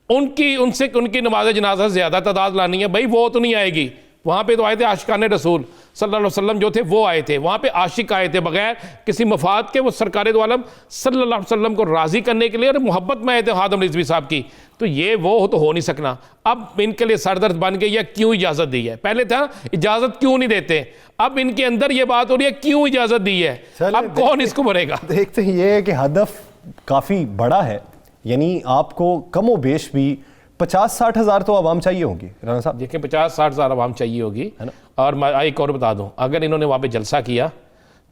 उनकी नमाज जनाजा से ज़्यादा तादाद लानी है। भाई वो तो नहीं आएगी, वहाँ पे तो आए थे आशिकान रसूल सल्लल्लाहु अलैहि वसल्लम जो थे वो आए थे, वहाँ पे आशिक आए थे बगैर किसी मफाद के, वो सरकार दो आलम सल्लल्लाहु अलैहि वसल्लम को राज़ी करने के लिए और मोहब्बत में आए थे हातिम रिजवी साहब की। तो ये वो तो हो नहीं सकना। अब इनके लिए सरदर्द बन गई है, क्यों इजाज़त दी है। पहले था इजाज़त क्यों नहीं देते, अब इनके अंदर ये बात हो रही है क्यों इजाज़त दी है। अब कौन इसको भरेगा। देखते ही ये है कि हदफ काफ़ी बड़ा है, यानी आपको कमो बेश भी 50-60 हज़ार तो आवाम चाहिए होगी राना साहब। देखिए 50-60 हज़ार आवाम चाहिए होगी, है ना। और मैं एक और बता दूं, अगर इन्होंने वहाँ पे जलसा किया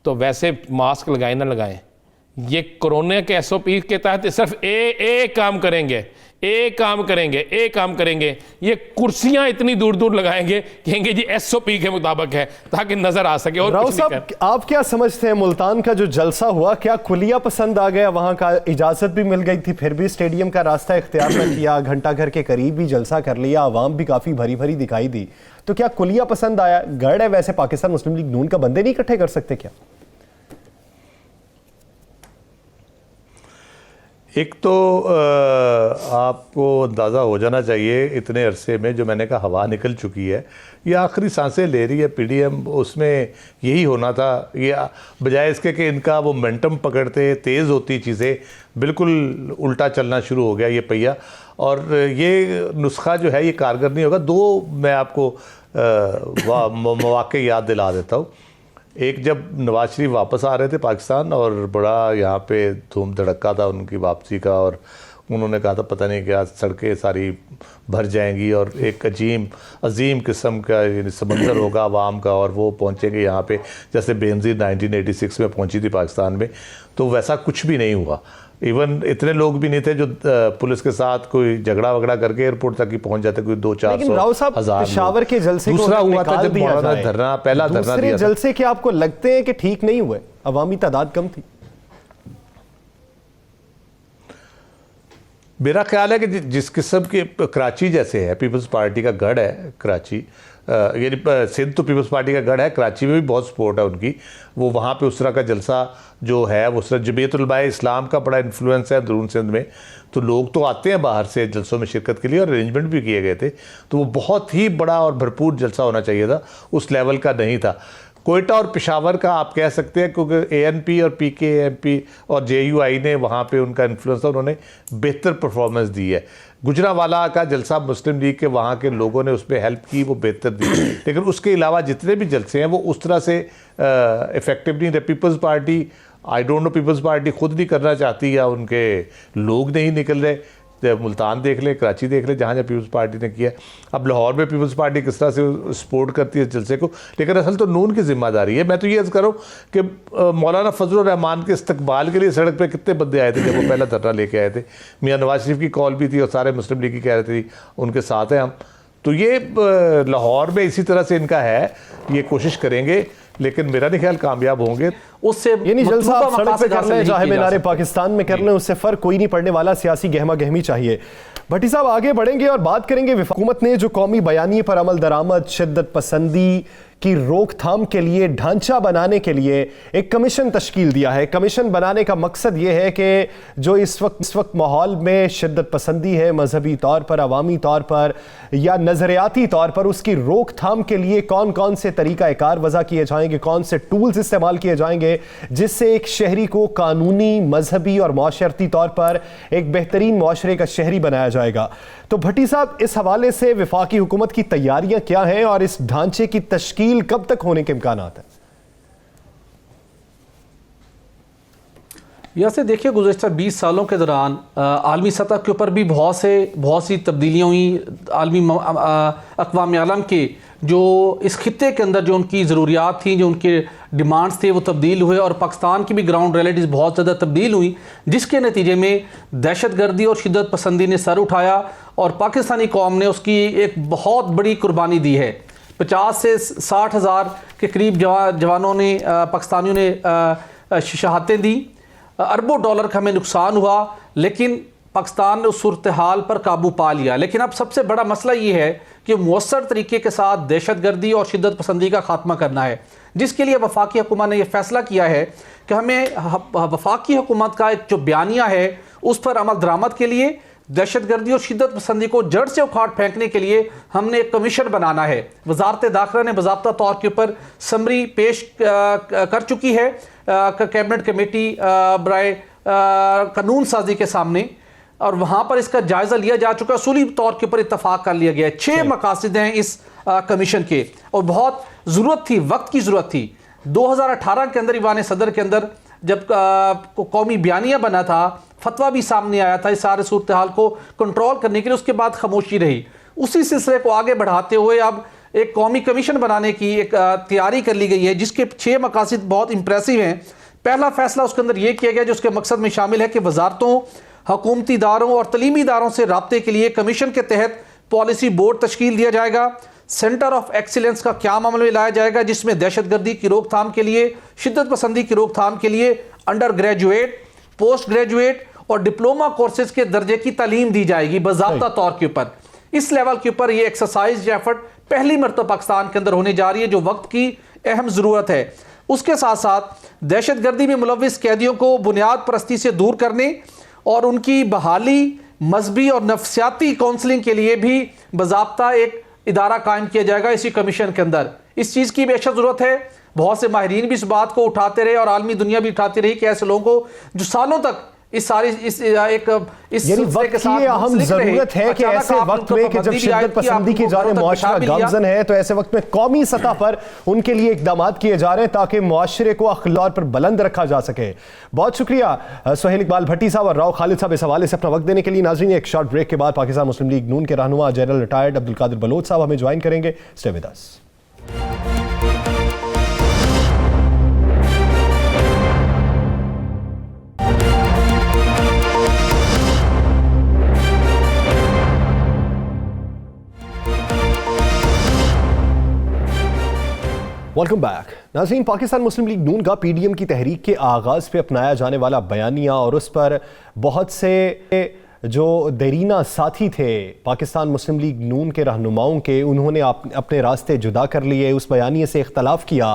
तो वैसे मास्क लगाए ना लगाएं, ये कोरोना के SOP के तहत सिर्फ एक काम करेंगे, एक काम करेंगे, ये कुर्सियां इतनी दूर दूर लगाएंगे, कहेंगे जी SOP के मुताबिक है, ताकि नजर आ सके। और राव साहब, आप क्या समझते हैं, मुल्तान का जो जलसा हुआ क्या कुलिया पसंद आ गया, वहां का इजाजत भी मिल गई थी, फिर भी स्टेडियम का रास्ता इख्तियार न किया, घंटा घर के करीब भी जलसा कर लिया, आवाम भी काफी भरी भरी दिखाई दी, तो क्या कुलिया पसंद आया? गढ़ है वैसे पाकिस्तान मुस्लिम लीग नून का, बंदे नहीं इकट्ठे कर सकते क्या? एक तो आपको अंदाज़ा हो जाना चाहिए इतने अरसे में, जो मैंने कहा हवा निकल चुकी है, ये आखिरी सांसें ले रही है PDM, उसमें यही होना था। ये बजाय इसके कि इनका वो मोमेंटम पकड़ते तेज़ होती चीज़ें, बिल्कुल उल्टा चलना शुरू हो गया ये पहिया। और ये नुस्खा जो है ये कारगर नहीं होगा। दो मैं आपको मौके याद दिला देता हूँ। एक, जब नवाज शरीफ वापस आ रहे थे पाकिस्तान और बड़ा यहाँ पे धूम धड़क्का था उनकी वापसी का, और उन्होंने कहा था पता नहीं क्या सड़कें सारी भर जाएंगी और एक अजीम किस्म का समंदर होगा आवाम का, और वो पहुँचेंगे यहाँ पे जैसे बेनज़ीर 1986 में पहुँची थी पाकिस्तान में। तो वैसा कुछ भी नहीं हुआ। इवन इतने लोग भी नहीं थे जो पुलिस के साथ कोई झगड़ा वगड़ा करके एयरपोर्ट तक ही पहुंच जाते, कोई 200-400 हज़ार। पेशावर के जलसे दूसरा हुआ था जब मौलाना धरना, पहला धरना दिया। दूसरे जलसे के आपको लगते हैं कि ठीक नहीं हुए, अवामी तादाद कम थी? मेरा ख्याल है कि जिस किस्म के कराची जैसे है, पीपल्स पार्टी का गढ़ है कराची, यानी सिंध तो पीपल्स पार्टी का गढ़ है, कराची में भी बहुत सपोर्ट है उनकी। वो वहाँ पे उस तरह का जलसा जो है, वो उस तरह जमीयत उलमाए इस्लाम का बड़ा इन्फ्लुएंस है अंदरून सिंध में, तो लोग तो आते हैं बाहर से जलसों में शिरकत के लिए, और अरेंजमेंट भी किए गए थे। तो वो बहुत ही बड़ा और भरपूर जलसा होना चाहिए था, उस लेवल का नहीं था। कोयटा और पेशावर का आप कह सकते हैं, क्योंकि ANP और PKMP और JUI ने वहाँ पे उनका इन्फ्लुएंस था, उन्होंने बेहतर परफॉर्मेंस दी है। गुजरावाला का जलसा मुस्लिम लीग के वहाँ के लोगों ने उसमें हेल्प की, वो बेहतर दी, लेकिन उसके अलावा जितने भी जलसे हैं वो उस तरह से इफेक्टिव नहीं रहे। Peoples Party, I don't know, Peoples Party खुद नहीं करना चाहती या उनके लोग नहीं निकल रहे। मुल्तान देख लें, कराची देख लें, जहाँ जहाँ पीपल्स पार्टी ने किया। अब लाहौर में पीपल्स पार्टी किस तरह से सपोर्ट करती है इस जलसे को, लेकिन असल तो नून की जिम्मेदारी है। मैं तो ये अर्ज़ करूँ कि मौलाना फजलुर रहमान के इस्तकबाल के लिए सड़क पे कितने बंदे आए थे जब वो पहला धरना लेके आए थे। मियाँ नवाज शरीफ की कॉल भी थी और सारे मुस्लिम लीग की कह रहे थे उनके साथ हैं हम। तो ये लाहौर में इसी तरह से इनका है, ये कोशिश करेंगे, लेकिन मेरा नहीं ख्याल कामयाब होंगे। उससे यानी जलसा आप सड़क पे कर लें, चाहे मीनारे पाकिस्तान में कर लें, उससे फर्क कोई नहीं पड़ने वाला। सियासी गहमा गहमी चाहिए। भट्टी साहब, आगे बढ़ेंगे और बात करेंगे हुकूमत ने जो कौमी बयानी पर अमल दरामद, शिद्दत पसंदी की रोकथाम के लिए ढांचा बनाने के लिए एक कमीशन तश्कील दिया है। कमीशन बनाने का मकसद ये है कि जो इस वक्त माहौल में शिद्दत पसंदी है, मजहबी तौर पर, अवामी तौर पर या नज़रियाती तौर पर, उसकी रोकथाम के लिए कौन कौन से तरीक़ा कार वज़ा किए जाएंगे, कौन से टूल्स इस्तेमाल किए जाएंगे, जिससे एक शहरी को कानूनी, मजहबी और माशरती तौर पर एक बेहतरीन माशरे का शहरी बनाया जाएगा। तो भट्टी साहब, इस हवाले से वफाकी हुकूमत की तैयारियां क्या हैं और इस ढांचे की तश्कील कब तक होने के इम्कानात हैं? यहाँ से देखिए, गुज़श्ता 20 सालों के दौरान आलमी सतह के ऊपर भी बहुत सी तब्दीलियाँ हुई। आलमी अक़वाम आलम के जो इस खित्ते के अंदर जो उनकी ज़रूरियात थी, जो उनके डिमांड्स थे, वो तब्दील हुए, और पाकिस्तान की भी ग्राउंड रियलिटीज़ बहुत ज़्यादा तब्दील हुई, जिसके नतीजे में दहशतगर्दी और शिद्दत पसंदी ने सर उठाया और पाकिस्तानी कौम ने उसकी एक बहुत बड़ी कुर्बानी दी है। 50 से 60 हज़ार के करीब जवानों ने, पाकिस्तानियों ने शहादतें दी, अरबों डॉलर का हमें नुकसान हुआ, लेकिन पाकिस्तान ने उस सूरत हाल पर काबू पा लिया। लेकिन अब सबसे बड़ा मसला ये है कि मौसर तरीके के साथ दहशतगर्दी और शिद्दत पसंदी का खात्मा करना है, जिसके लिए वफाकी हुकूमत ने यह फैसला किया है कि हमें वफाकी हुकूमत का एक जो बयानिया है उस पर अमल दरामद के लिए दहशतगर्दी और शिद्दत पसंदी को जड़ से उखाड़ फेंकने के लिए हमने एक कमीशन बनाना है। वजारत दाखिला ने बाज़ाब्ता तौर के ऊपर समरी पेश कर चुकी है कैबिनेट कमेटी बराए कानून साजी के सामने, और वहाँ पर इसका जायज़ा लिया जा चुका है। असूली तौर के ऊपर इत्तफाक कर लिया गया है। 6 मकासद हैं इस कमीशन के, और बहुत ज़रूरत थी, वक्त की ज़रूरत थी। 2018 के अंदर ईवान सदर के अंदर जब कौमी बयानिया बना था, फतवा भी सामने आया था इस सारे सूरत हाल को कंट्रोल करने के लिए, उसके बाद खामोशी रही। उसी सिलसिले को आगे बढ़ाते हुए अब एक कौमी कमीशन बनाने की एक तैयारी कर ली गई है, जिसके 6 मकासद बहुत इंप्रेसिव हैं। पहला फैसला उसके अंदर यह किया गया जो उसके मकसद में शामिल है कि वजारतों, हुकूमती इदारों और तलीमी इदारों से राब्ते के लिए कमीशन के तहत पॉलिसी बोर्ड तश्कील दिया जाएगा। सेंटर ऑफ एक्सीलेंस का क़याम अमल में लाया जाएगा, जिसमें दहशतगर्दी की रोकथाम के लिए, शिद्दत पसंदी की रोकथाम के लिए अंडर ग्रेजुएट, पोस्ट ग्रेजुएट और डिप्लोमा कोर्सेज के दर्जे की तालीम दी जाएगी बाज़ाब्ता तौर के ऊपर। इस लेवल के ऊपर ये एक्सरसाइज या एफर्ट पहली मरतबा पाकिस्तान के अंदर होने जा रही है, जो वक्त की अहम ज़रूरत है। उसके साथ साथ दहशतगर्दी में मुलविस कैदियों को बुनियाद परस्ती से दूर करने और उनकी बहाली, मजहबी और नफ्सियाती काउंसलिंग के लिए भी बाज़ाब्ता एक इदारा कायम किया जाएगा इसी कमीशन के अंदर। इस चीज़ की बेशक ज़रूरत है। बहुत से माहिरीन भी इस बात को उठाते रहे और आलमी दुनिया भी उठाती रही कि ऐसे लोगों को जो सालों तक इस सारी इस वक्त की अहम जरूरत है कि ऐसे वक्त में कि जब शिद्दत पसंदी की जाने मुआशरा गामजन है, तो ऐसे वक्त में कौमी सतह पर उनके लिए इकदाम किए जा रहे हैं ताकि मुआशरे को अखलाक पर बुलंद रखा जा सके। बहुत शुक्रिया सुहेल इकबाल भट्टी साहब और राव खालिद साहब इस हवाले से अपना वक्त देने के लिए। नाज़रीन, एक शॉर्ट ब्रेक के बाद पाकिस्तान मुस्लिम लीग नून के रहनुमा जनरल रिटायर्ड अब्दुल कादिर बलोच साहब हमें ज्वाइन करेंगे। Stay with us. Welcome back. नाज़रीन, पाकिस्तान मुस्लिम लीग नून का पीडीएम की तहरीक के आगाज़ पे अपनाया जाने वाला बयानिया और उस पर बहुत से जो देरीना साथी थे पाकिस्तान मुस्लिम लीग नून के रहनुमाओं के, उन्होंने अपने रास्ते जुदा कर लिए, उस बयानिए से इख्तलाफ किया।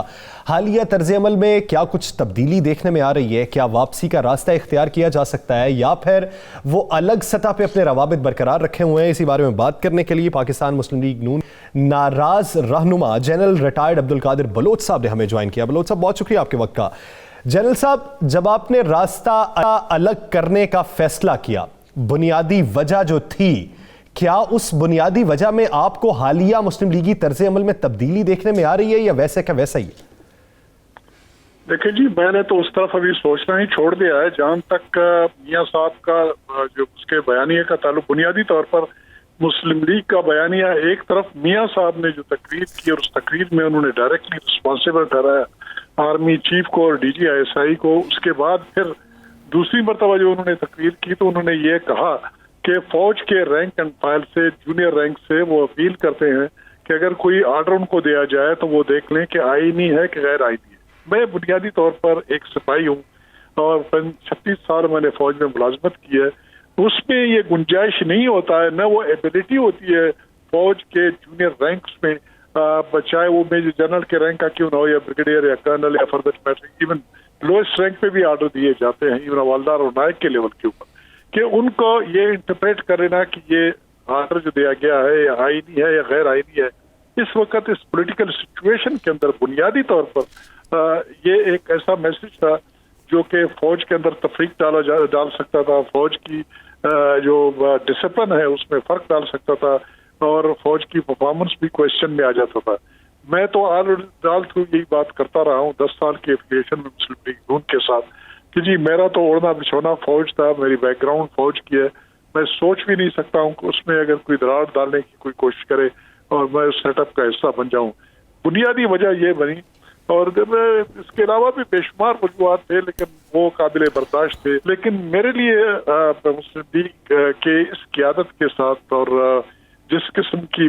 हालिया तर्ज अमल में क्या कुछ तब्दीली देखने में आ रही है? क्या वापसी का रास्ता इख्तियार किया जा सकता है या फिर वो अलग सतह पे अपने रवाबित बरकरार रखे हुए हैं? इसी बारे में बात करने के लिए पाकिस्तान मुस्लिम लीग नून नाराज रहनुमा जनरल रिटायर्ड अब्दुल कादिर बलोच साहब ने हमें ज्वाइन किया। बलोच साहब, बहुत शुक्रिया आपके वक्त का। जनरल साहब, जब आपने रास्ता अलग करने का फैसला किया, बुनियादी वजह जो थी, क्या उस बुनियादी वजह में आपको हालिया मुस्लिम लीगी तर्ज अमल में तब्दीली देखने में आ रही है या वैसे का वैसा ही? देखिए जी, मैंने तो उस तरफ अभी सोचना ही छोड़ दिया है। जहां तक मियां साहब का जो उसके बयानिया का ताल्लुक, बुनियादी तौर पर मुस्लिम लीग का बयानिया एक तरफ मियां साहब ने जो तकरीर की और उस तकरीर में उन्होंने डायरेक्टली रिस्पॉन्सिबल ठहराया आर्मी चीफ को और DGISI को। उसके बाद फिर दूसरी मरतबा जो उन्होंने तकरीर की तो उन्होंने ये कहा कि फौज के रैंक एंड फाइल से, जूनियर रैंक से वो अपील करते हैं कि अगर कोई ऑर्डर उनको दिया जाए तो वो देख लें कि आईनी है कि गैर आईनी है। मैं बुनियादी तौर पर एक सिपाही हूँ और 36 साल मैंने फौज में मुलाजमत की है। उसमें ये गुंजाइश नहीं होता है, न वो एबिलिटी होती है फौज के जूनियर रैंक्स में, चाहे वो मेजर जनरल के रैंक का क्यों ना हो, या ब्रिगेडियर या कर्नल या further matter, even lowest rank पे भी ऑर्डर दिए जाते हैं, इवन हवलदार और नायक के लेवल के ऊपर, कि उनको ये इंटरप्रेट कर लेना कि ये ऑर्डर जो दिया गया है या आईनी है या गैर आईनी है। इस वक्त इस पॉलिटिकल सिचुएशन के अंदर बुनियादी तौर पर ये एक ऐसा मैसेज था जो कि फौज के अंदर तफरीक डाल सकता था, फौज की जो डिसिप्लिन है उसमें फर्क डाल सकता था और फौज की परफॉर्मेंस भी क्वेश्चन में आ जाता था। मैं तो आल थ्रू यही बात करता रहा हूँ 10 साल के एफिलिएशन में मुस्लिम लीग नून के साथ कि जी मेरा तो ओढ़ना बिछोना फौज था, मेरी बैकग्राउंड फौज की है। मैं सोच भी नहीं सकता हूँ कि उसमें अगर कोई दरार डालने की कोई कोशिश करे और मैं उस सेटअप का हिस्सा बन जाऊँ। बुनियादी वजह ये बनी, और इसके अलावा भी बेशुमार वजूहत थे लेकिन वो काबिल बर्दाश्त थे। लेकिन मेरे लिए मुस्लिम लीग के इस क़ियादत के साथ और जिस किस्म की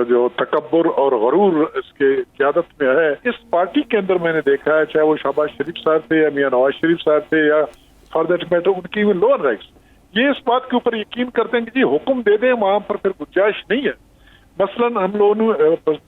जो तकब्बुर और गरूर इसके क़ियादत में है, इस पार्टी के अंदर मैंने देखा है, चाहे वो शहबाज शरीफ साहब थे या मियां नवाज शरीफ साहब थे या फॉर दैट मैटर उनकी लोअर रैंक्स, ये इस बात के ऊपर यकीन करते हैं कि जी हुक्म दे दें, वहां पर फिर गुंजाइश नहीं है। मसलन हम लोगों ने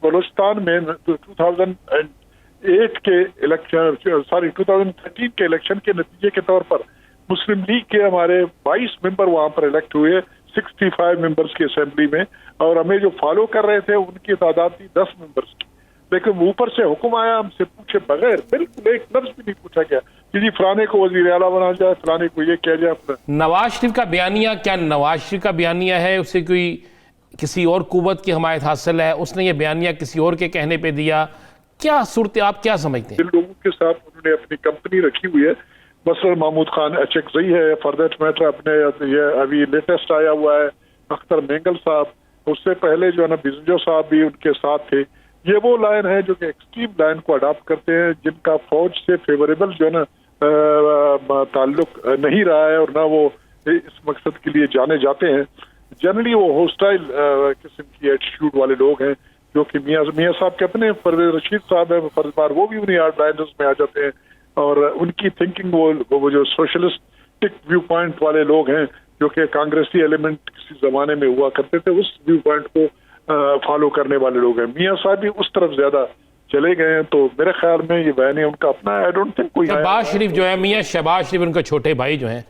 बलूचिस्तान में 2008 के इलेक्शन 2013 के इलेक्शन के नतीजे के तौर पर मुस्लिम लीग के हमारे 22 मेंबर वहां पर इलेक्ट हुए 65 मेंबर्स की असेंबली में, और हमें जो फॉलो कर रहे थे उनकी तादाद थी 10 मेंबर्स की। लेकिन ऊपर से हुक्म आया, हमसे पूछे बगैर, बिल्कुल एक लफ्ज भी नहीं पूछा गया कि जी फलाने को वजीर आला बना जाए, फलाने को ये किया जाए। नवाज शरीफ का बयानिया, क्या नवाज शरीफ का बयानिया है, उसे कोई किसी और कुव्वत की हमायत हासिल है, उसने ये बयानिया किसी और के कहने पे दिया, क्या सूरत आप क्या समझते हैं? जिन लोगों के साथ उन्होंने अपनी कंपनी रखी हुई है, मसलन महमूद खान HXI है, फॉर दैट मैटर अपने ये अभी लेटेस्ट आया हुआ है अख्तर मेंगल साहब, उससे पहले जो है ना बिजंजो साहब भी उनके साथ थे। ये वो लाइन है जो कि एक्सट्रीम लाइन को अडॉप्ट करते हैं, जिनका फौज से फेवरेबल जो है ना ताल्लुक नहीं रहा है और ना वो इस मकसद के लिए जाने जाते हैं। जनरली वो होस्टाइल किस्म की एटीट्यूड वाले लोग हैं, जो कि मियाँ साहब के अपने परवेज रशीद साहब है, फर्ज बार वो भी उन्हीं आउटलाइनर्स में आ जाते हैं, और उनकी थिंकिंग वो जो सोशलिस्टिक व्यू पॉइंट वाले लोग हैं, जो कि कांग्रेसी एलिमेंट किसी जमाने में हुआ करते थे, उस व्यू पॉइंट को फॉलो करने वाले लोग हैं। मियाँ साहब भी उस तरफ ज्यादा चले गए हैं, तो मेरे ख्याल में ये बयान उनका अपना, आई डोंट थिंक कोई। शहबाज शरीफ जो है, मियाँ शहबाज शरीफ उनके छोटे भाई जो हैं,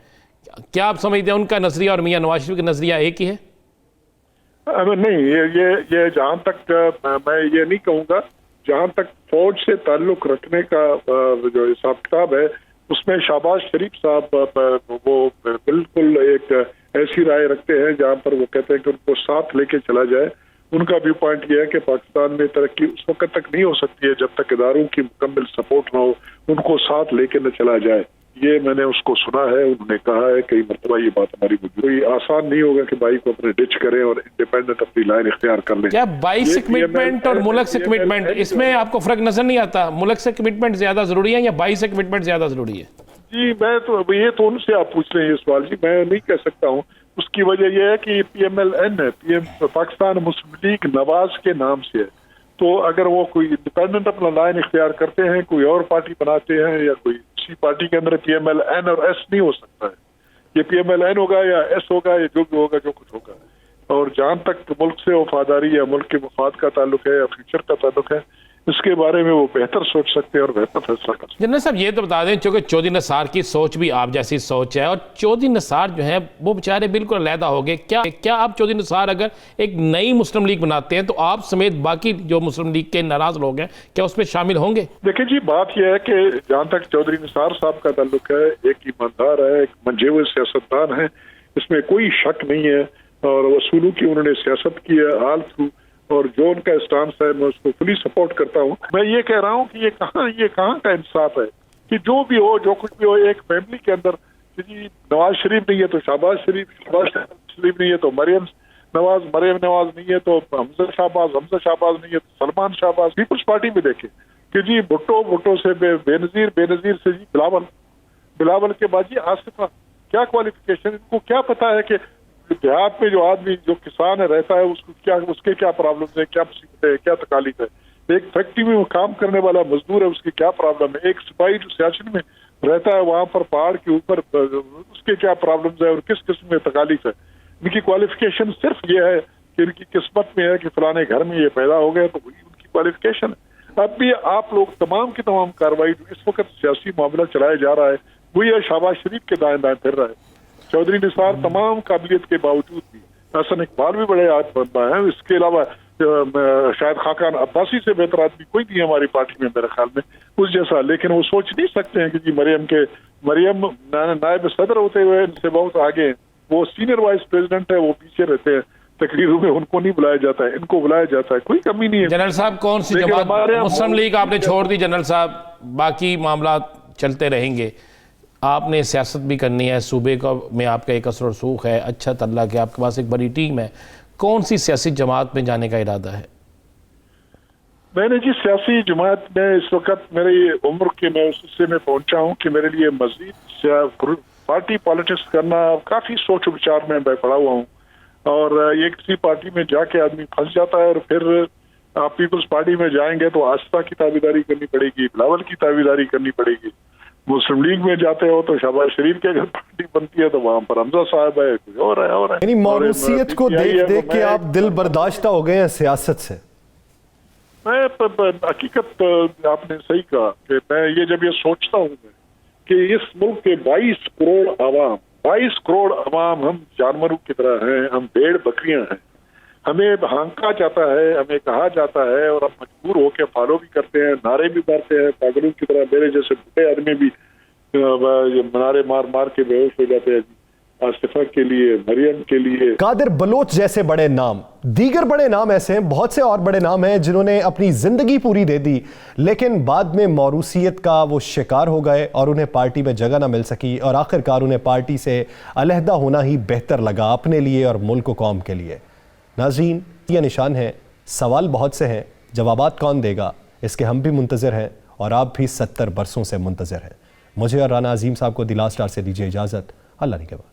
क्या आप समझते हैं उनका नजरिया और मियाँ नवाज शरीफ का नजरिया एक ही है? नहीं, ये जहां तक मैं ये नहीं कहूंगा, जहां तक फौज से ताल्लुक रखने का जो हिसाब किताब है, उसमें शहबाज शरीफ साहब वो बिल्कुल एक ऐसी राय रखते हैं जहां पर वो कहते हैं कि उनको साथ लेके चला जाए। उनका व्यू पॉइंट ये है कि पाकिस्तान में तरक्की उस वक्त तक नहीं हो सकती है जब तक इदारों की मुकम्मल सपोर्ट ना हो, उनको साथ लेके न चला जाए। ये मैंने उसको सुना है, उन्होंने कहा है कई मरतबा ये बात हमारी कोई आसान नहीं होगा कि भाई को अपने डिच करें और इंडिपेंडेंट अपनी लाइन इख्तियार कर लें। क्या 22 से कमिटमेंट और मुल्क से कमिटमेंट, इसमें आपको फर्क नजर नहीं आता? मुल्क से कमिटमेंट ज्यादा जरूरी है या 22 से कमिटमेंट ज्यादा जरूरी है? जी मैं तो ये तो उनसे आप पूछ लें ये सवाल जी, मैं नहीं कह सकता हूँ। उसकी वजह यह है कि PMLN है, पाकिस्तान मुस्लिम लीग नवाज के नाम से है, तो अगर वो कोई इंडिपेंडेंट अपना लाइन इख्तियार करते हैं, कोई और पार्टी बनाते हैं, या कोई इसी पार्टी के अंदर PMLN और S नहीं हो सकता है, ये PMLN होगा या S होगा, या जो भी होगा, जो कुछ होगा। और जहां तक मुल्क से वफादारी या मुल्क के मफाद का ताल्लुक है या फ्यूचर का ताल्लुक है, इसके बारे में वो बेहतर सोच सकते हैं और बेहतर फैसला कर सकते हैं। जनरल साहब ये तो बता दें, चूंकि चौधरी निसार की सोच भी आप जैसी सोच है, और चौधरी निसार जो है वो बेचारे बिल्कुल अलहदा हो गए। क्या आप चौधरी निसार अगर एक नई मुस्लिम लीग बनाते हैं तो आप समेत बाकी जो मुस्लिम लीग के नाराज लोग हैं क्या उसमें शामिल होंगे? देखिए जी, बात यह है कि जहाँ तक चौधरी निसार साहब का ताल्लुक है, एक ईमानदार है, एक मंजे हुए सियासतदान है, इसमें कोई शक नहीं है, और वसूलों की उन्होंने सियासत की है आल थ्रू, और जो उनका स्टांस है मैं उसको फुली सपोर्ट करता हूँ। मैं ये कह रहा हूँ कि ये कहाँ का इंसाफ है कि जो भी हो, जो कुछ भी हो, एक फैमिली के अंदर जी नवाज शरीफ नहीं है तो शहबाज शरीफ, शहबाज शरीफ नहीं है तो मरियम नवाज नहीं है तो हमजा शहबाज नहीं है तो सलमान शहबाज। पीपुल्स पार्टी में देखे कि जी भुट्टो से बेनजीर से जी बिलावल के बाद जी आसिफा, क्या क्वालिफिकेशन, इनको क्या पता है कि देहात में जो आदमी जो किसान है रहता है उसके क्या प्रॉब्लम है, क्या मुसीबत है, क्या तकालीफ है। एक फैक्ट्री में वो काम करने वाला मजदूर है, उसकी क्या प्रॉब्लम है। एक सिपाही जो सियाचिन में रहता है वहां पर पहाड़ के ऊपर, उसके क्या प्रॉब्लम है और किस किस्म में तकालीफ है। इनकी क्वालिफिकेशन सिर्फ ये है कि इनकी किस्मत में है कि फलाने घर में ये पैदा हो गया, तो वही उनकी क्वालिफिकेशन है। अब भी आप लोग तमाम की तमाम कार्रवाई जो इस वक्त सियासी मामला चलाया जा रहा है वही है शहबाज शरीफ के दाएं दाएं फिर रहा है। चौधरी निसार तमाम काबिलियत के बावजूद भी, हसन इकबाल भी बड़े बंदा है, इसके अलावा शायद खाकान अब्बासी से बेहतर आदमी कोई नहीं है हमारी पार्टी में मेरे ख्याल में उस जैसा। लेकिन वो सोच नहीं सकते हैं कि जी मरियम नायब सदर होते हुए इनसे बहुत आगे, वो सीनियर वाइस प्रेसिडेंट है, वो पीछे रहते हैं तकरीरों में, उनको नहीं बुलाया जाता है, इनको बुलाया जाता है, कोई कमी नहीं है। जनरल साहब कौन सी जमात, मुस्लिम लीग आपने छोड़ दी जनरल साहब, बाकी मामला चलते रहेंगे, आपने सियासत भी करनी है, सूबे का में आपका एक असर रसूख है, अच्छा तल्ला कि आपके पास एक बड़ी टीम है, कौन सी सियासी जमात में जाने का इरादा है? मैंने जी सियासी जमात में इस वक्त मेरी उम्र के मैं उस हिस्से में पहुंचा हूं कि मेरे लिए मजीद पार्टी पॉलिटिक्स करना काफी सोच विचार में मैं पड़ा हुआ हूँ, और ये किसी पार्टी में जाके आदमी फंस जाता है और फिर आप पीपल्स पार्टी में जाएंगे तो आस्था की ताबेदारी करनी पड़ेगी, बिलावल की ताबेदारी करनी पड़ेगी, मुस्लिम लीग में जाते हो तो शहबाज शरीफ की अगर पार्टी बनती है तो वहां पर हमजा साहब है, कुछ और है यानी मौरूसियत को देख देख के आप दिल बर्दाश्ता हो गए हैं सियासत से। मैं हकीकत आपने सही कहा कि मैं ये जब ये सोचता हूँ कि इस मुल्क के 22 करोड़ अवाम हम जानवरों की तरह हैं, हम भेड़ बकरियां हैं, हमें हांका जाता है, हमें कहा जाता है और हम मजबूर होकर फॉलो भी करते हैं, नारे भी मारते हैं पागलों की तरह। मेरे जैसे बूढ़े आदमी भी नारे मार मार के बेहोश हो जाते हैं, आसिफा के लिए, मरियम के लिए। कादिर बलोच जैसे बड़े नाम, दीगर बड़े नाम ऐसे हैं, बहुत से और बड़े नाम हैं जिन्होंने अपनी जिंदगी पूरी दे दी लेकिन बाद में मौरूसियत का वो शिकार हो गए और उन्हें पार्टी में जगह ना मिल सकी और आखिरकार उन्हें पार्टी से अलहदा होना ही बेहतर लगा अपने लिए और मुल्क व कौम के लिए। नाज़रीन, ये निशान है, सवाल बहुत से हैं, जवाबात कौन देगा इसके हम भी मुंतज़िर हैं और आप भी 70 बरसों से मुंतज़िर हैं। मुझे और राना अजीम साहब को द लास्ट आवर से दीजिए इजाज़त। अल्लाह ने के बाद।